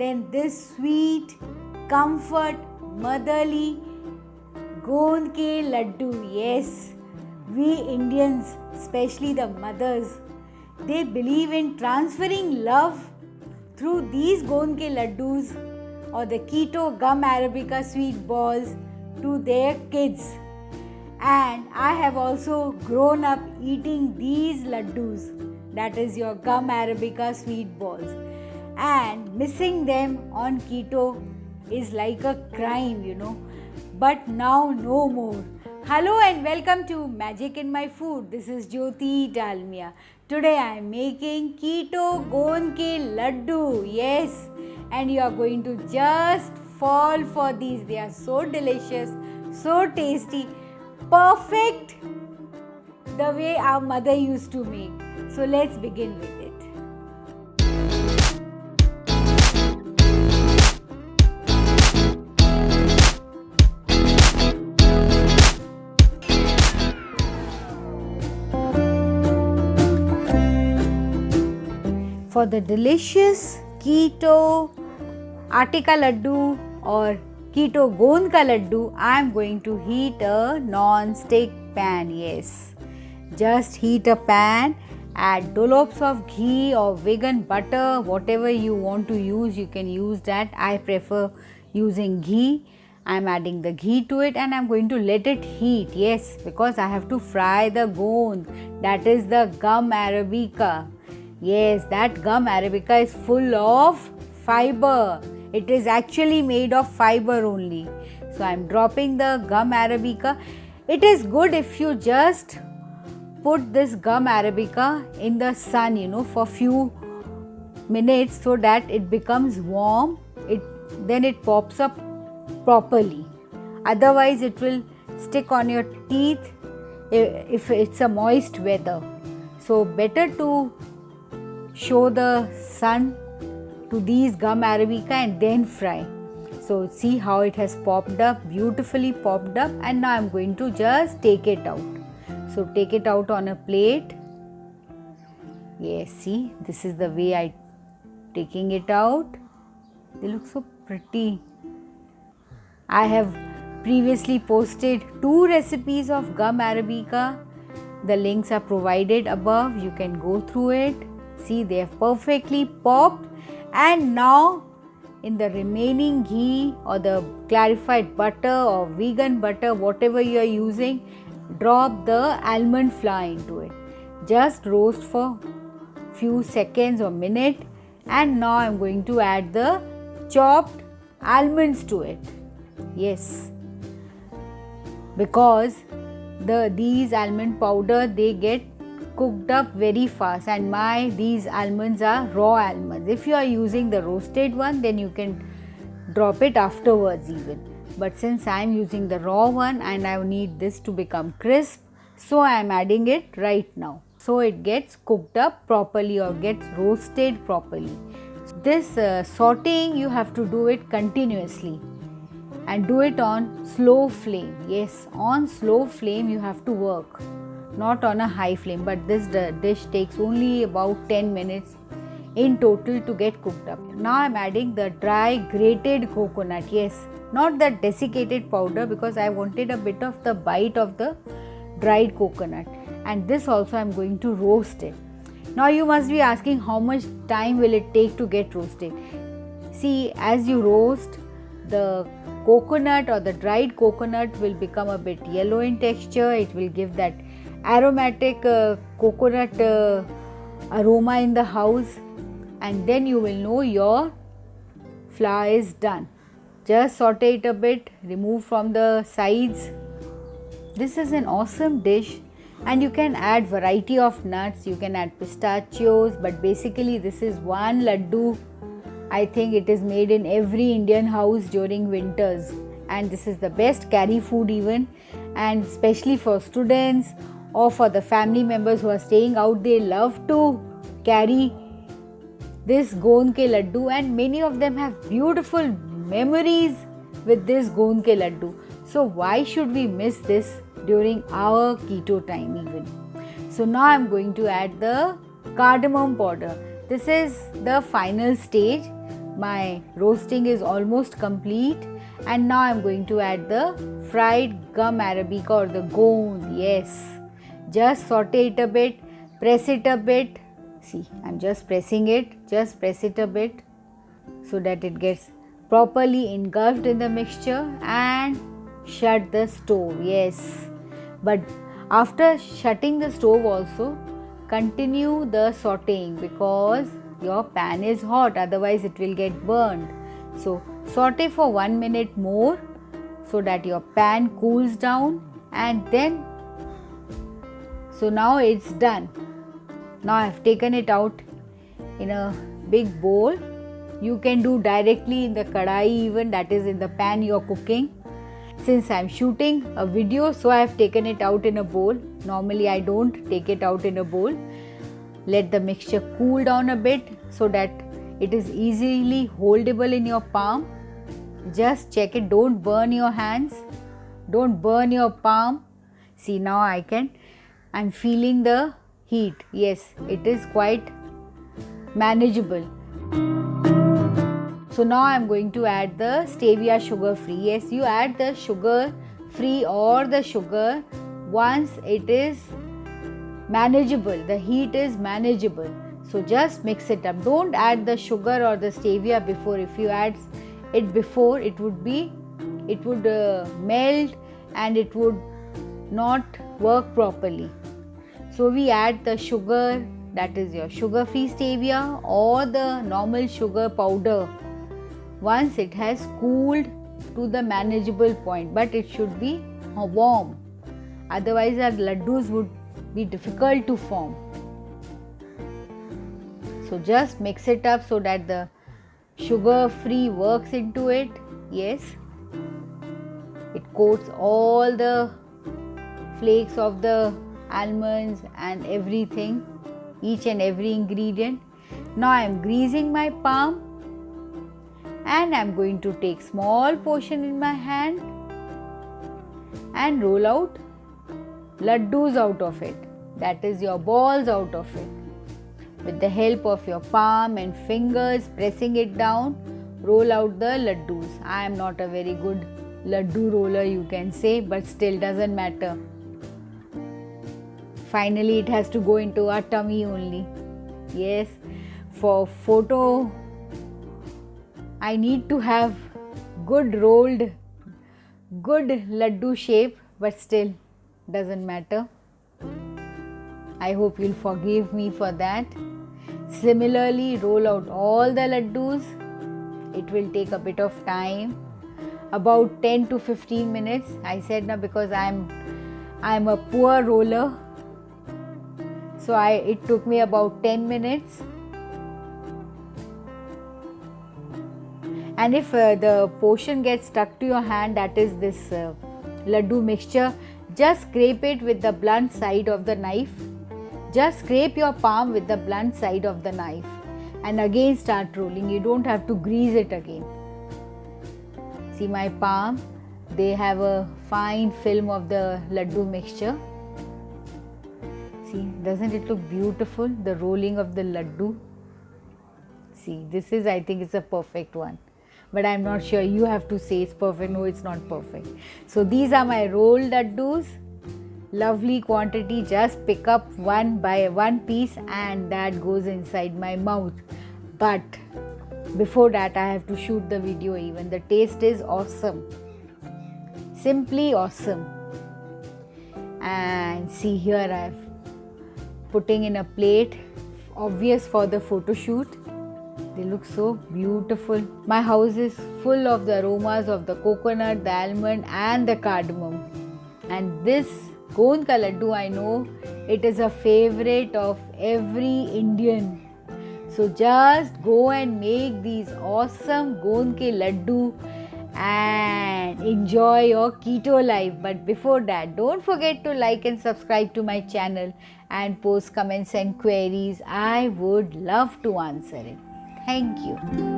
then this sweet, comfort, motherly गोंद के Laddu. Yes, we Indians, especially the mothers, they believe in transferring love through these गोंद के laddus or the keto gum Arabica sweet balls to their kids. And I have also grown up eating these laddus, that is your gum Arabica sweet balls, and missing them on keto is like a crime, but now no more. Hello and welcome to Magic in My Food. This is Jyoti Dalmia. Today I am making keto गोंद के laddu. Yes, and you are going to just fall for these. They are so delicious, so tasty, perfect the way our mother used to make. So let's begin with it. For the delicious keto Arabica laddu or keto गोंद का laddu, I am going to heat a non-stick pan. Yes, just heat a pan, add dollops of ghee or vegan butter, whatever you want to use, you can use that. I prefer using ghee. I am adding the ghee to it and I am going to let it heat. Yes, because I have to fry the गोंद, that is the gum Arabica. Yes, that gum Arabica is full of fiber. It is actually made of fiber only. So I am dropping the gum Arabica. It is good if you just put this gum Arabica in the sun, for few minutes so that it becomes warm. Then it pops up properly. Otherwise it will stick on your teeth if it's a moist weather. So better to show the sun to these gum Arabica and then fry. So see how it has popped up, beautifully popped up, and now I am going to just take it out. So take it out on a plate. Yes, see, this is the way I taking it out. They look so pretty. I have previously posted 2 recipes of gum Arabica. The links are provided above. You can go through it. See, they have perfectly popped, and now in the remaining ghee or the clarified butter or vegan butter, whatever you are using, drop the almond flour into it. Just roast for few seconds or minute, and now I am going to add the chopped almonds to it. Yes, because these almond powder, they get cooked up very fast, and these almonds are raw almonds. If you are using the roasted one, then you can drop it afterwards even. But since I am using the raw one and I need this to become crisp, so I am adding it right now. So it gets cooked up properly or gets roasted properly. This sauteing, you have to do it continuously and do it on slow flame. Yes, on slow flame you have to work, not on a high flame. But this dish takes only about 10 minutes in total to get cooked up. Now I am adding the dry grated coconut. Yes, not the desiccated powder, because I wanted a bit of the bite of the dried coconut, and this also I am going to roast it. Now you must be asking, how much time will it take to get roasted? See, as you roast, the coconut or the dried coconut will become a bit yellow in texture. It will give that aromatic coconut aroma in the house, and then you will know your flour is done. Just saute it a bit, remove from the sides. This is an awesome dish, and you can add variety of nuts. You can add pistachios, but basically this is one laddu. I think it is made in every Indian house during winters, and this is the best carry food even, and especially for students or for the family members who are staying out. They love to carry this गोंद के laddu, and many of them have beautiful memories with this गोंद के laddu. So why should we miss this during our keto time even? So now I am going to add the cardamom powder. This is the final stage. my roasting is almost complete, and now I'm going to add the fried gum Arabica or the goon. Yes, just saute it a bit, press it a bit. See, I'm just pressing it, just press it a bit so that it gets properly engulfed in the mixture, and shut the stove. Yes, but after shutting the stove also, continue the sauteing because your pan is hot, otherwise it will get burned. So saute for 1 minute more so that your pan cools down, and then, so now it's done. Now I have taken it out in a big bowl. You can do directly in the kadai even, that is in the pan you are cooking. Since I am shooting a video, so I have taken it out in a bowl. Normally I don't take it out in a bowl. Let the mixture cool down a bit so that it is easily holdable in your palm. Just check it, don't burn your hands, don't burn your palm. See, now I'm feeling the heat. Yes, it is quite manageable. So now I'm going to add the stevia sugar free. Yes, you add the sugar free or the sugar once it is manageable, the heat is manageable. So just mix it up. Don't add the sugar or the stevia before. If you add it before, it would melt and it would not work properly. So we add the sugar, that is your sugar free stevia or the normal sugar powder, once it has cooled to the manageable point, but it should be warm, otherwise our laddus would be difficult to form. So just mix it up so that the sugar free works into it. Yes, it coats all the flakes of the almonds and everything, each and every ingredient. Now I am greasing my palm, and I am going to take small portion in my hand and roll out laddus out of it, that is your balls out of it. With the help of your palm and fingers, pressing it down, roll out the laddus. I am not a very good laddu roller, you can say, but still doesn't matter. Finally it has to go into our tummy only. Yes, for photo I need to have good rolled, good laddu shape, but still doesn't matter. I hope you'll forgive me for that. Similarly, roll out all the laddus. It will take a bit of time, about 10 to 15 minutes. I said now because I'm a poor roller, so it took me about 10 minutes. And if the portion gets stuck to your hand, that is this laddu mixture, just scrape it with the blunt side of the knife. Just scrape your palm with the blunt side of the knife and again start rolling. You don't have to grease it again. See my palm, they have a fine film of the laddu mixture. See, doesn't it look beautiful, the rolling of the laddu? See, this is, I think it's a perfect one. But I'm not sure, you have to say it's perfect. No, it's not perfect. So these are my rolled laddus. Lovely quantity, just pick up one by one piece and that goes inside my mouth. But before that I have to shoot the video even. The taste is awesome. Simply awesome. And see here I have putting in a plate, obvious for the photo shoot. They look so beautiful. My house is full of the aromas of the coconut, the almond and the cardamom. And this goon ka laddu, I know it is a favorite of every Indian. So just go and make these awesome goon ke laddu and enjoy your keto life. But before that, don't forget to like and subscribe to my channel and post comments and queries. I would love to answer it. Thank you.